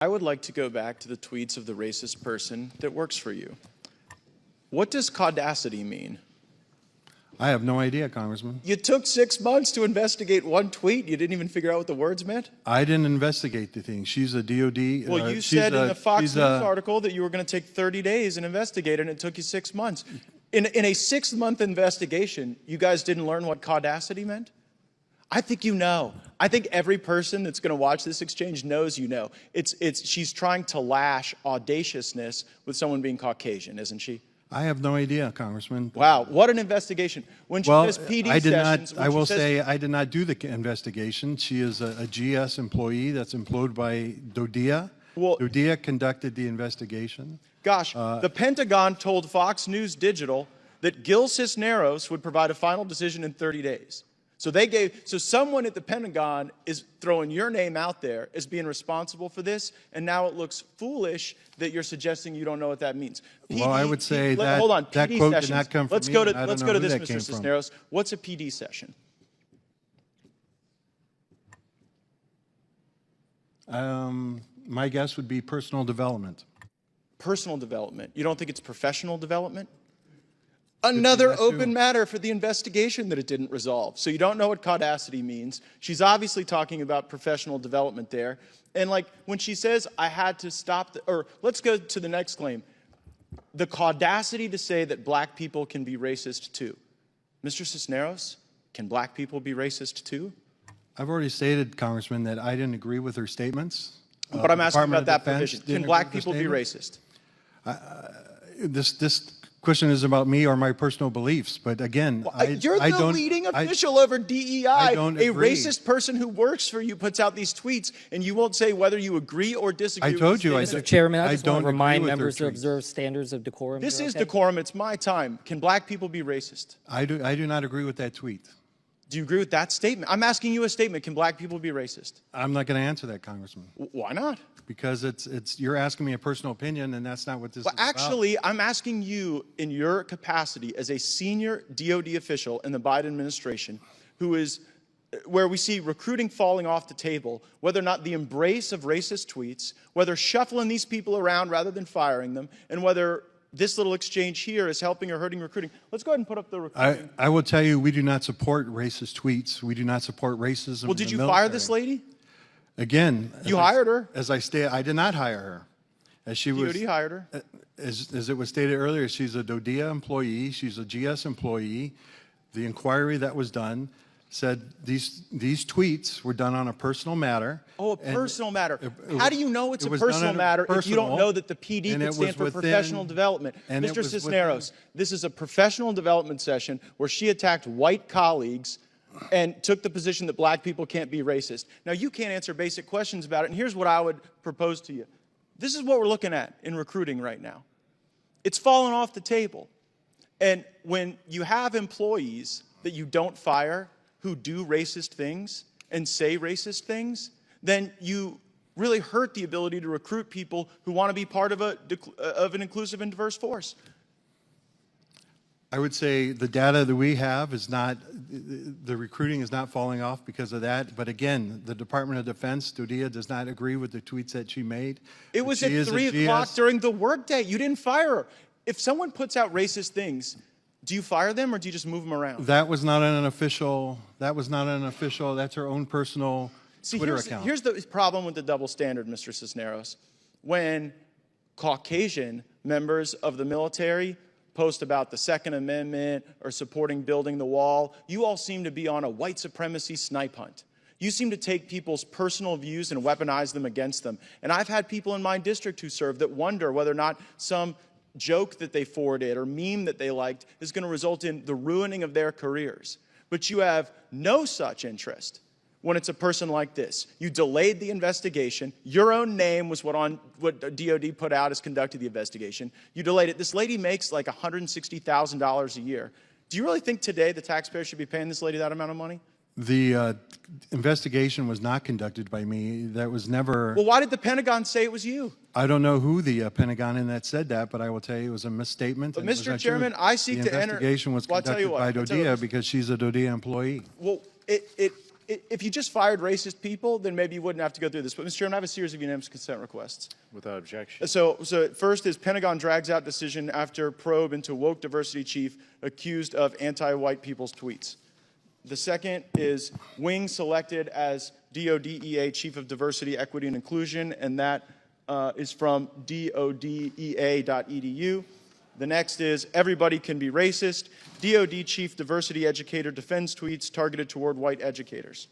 I would like to go back to the tweets of the racist person that works for you. What does caudacity mean? I have no idea, Congressman. You took 6 months to investigate one tweet. You didn't even figure out what the words meant? I didn't investigate the thing. She's a DOD. Well, you said in the Fox News article that you were going to take 30 days and investigate, and it took you 6 months. In a 6-month investigation, you guys didn't learn what caudacity meant? I think you know. I think every person that's going to watch this exchange knows you know. She's trying to lash audaciousness with someone being Caucasian, isn't she? I have no idea, Congressman. Wow, what an investigation. When she does PD sessions... I will say I did not do the investigation. She is a GS employee that's employed by DODEA. Well, DODEA conducted the investigation. Gosh, the Pentagon told Fox News Digital that Gil Cisneros would provide a final decision in 30 days. So someone at the Pentagon is throwing your name out there as being responsible for this, and now it looks foolish that you're suggesting you don't know what that means. Well, I would say that hold on, that PD quote sessions. did not come from let's me. Go to this, Mr. Cisneros. From. What's a PD session? My guess would be personal development. Personal development. You don't think it's professional development? Another open matter for the investigation that it didn't resolve. So you don't know what caudacity means. She's obviously talking about professional development there. And like when she says, I had to stop, or let's go to the next claim. The caudacity to say that black people can be racist too. Mr. Cisneros, can black people be racist too? I've already stated, Congressman, that I didn't agree with her statements. But I'm asking about that provision. Can black people be racist? This question is about me or my personal beliefs, but again, you're the leading official over DEI. A racist person who works for you puts out these tweets, and you won't say whether you agree or disagree. I told you, Mr. Chairman, I just want to remind members to observe standards of decorum. This is decorum. It's my time. Can black people be racist? I do not agree with that tweet. Do you agree with that statement? I'm asking you a statement. Can black people be racist? I'm not going to answer that, Congressman. Why not? Because you're asking me a personal opinion, and that's not what this is about. Actually, I'm asking you in your capacity as a senior DOD official in the Biden administration, where we see recruiting falling off the table, whether or not the embrace of racist tweets, whether shuffling these people around rather than firing them, and whether this little exchange here is helping or hurting recruiting. Let's go ahead and put up the recruiting. I will tell you, we do not support racist tweets. We do not support racism. Well, did you fire this lady? Again, you hired her. As I stated, I did not hire her. As she was, DOD hired her. As it was stated earlier, she's a DODEA employee. She's a GS employee. The inquiry that was done said these tweets were done on a personal matter. Oh, a personal matter. How do you know it's a personal matter if you don't know that the PD could stand for professional development? Mr. Cisneros, this is a professional development session where she attacked white colleagues and took the position that black people can't be racist. Now, you can't answer basic questions about it, and here's what I would propose to you. This is what we're looking at in recruiting right now. It's fallen off the table. And when you have employees that you don't fire who do racist things and say racist things, then you really hurt the ability to recruit people who want to be part of an inclusive and diverse force. I would say the data that we have is not, the recruiting is not falling off because of that. But again, the Department of Defense, DODEA, does not agree with the tweets that she made. It was at 3 o'clock during the workday. You didn't fire her. If someone puts out racist things, do you fire them or do you just move them around? That was not an official, that's her own personal Twitter account. Here's the problem with the double standard, Mr. Cisneros. When Caucasian members of the military post about the Second Amendment or supporting building the wall, you all seem to be on a white supremacy snipe hunt. You seem to take people's personal views and weaponize them against them. And I've had people in my district who serve that wonder whether or not some joke that they forwarded or meme that they liked is going to result in the ruining of their careers. But you have no such interest when it's a person like this. You delayed the investigation. Your own name was what DOD put out as conducted the investigation. You delayed it. This lady makes like $160,000 a year. Do you really think today the taxpayer should be paying this lady that amount of money? The investigation was not conducted by me. That was never... Well, why did the Pentagon say it was you? I don't know who the Pentagon in that said that, but I will tell you it was a misstatement. But Mr. Chairman, I seek to enter... The investigation was conducted by DODEA because she's a DODEA employee. Well, if you just fired racist people, then maybe you wouldn't have to go through this. But, Mr. Chairman, I have a series of unanimous consent requests. Without objection. So first is Pentagon drags out decision after probe into woke diversity chief accused of anti-white people's tweets. The second is Wing selected as DODEA Chief of Diversity, Equity, and Inclusion, and that is from dodea.edu. The next is Everybody Can Be Racist. DOD Chief Diversity Educator defends tweets targeted toward white educators.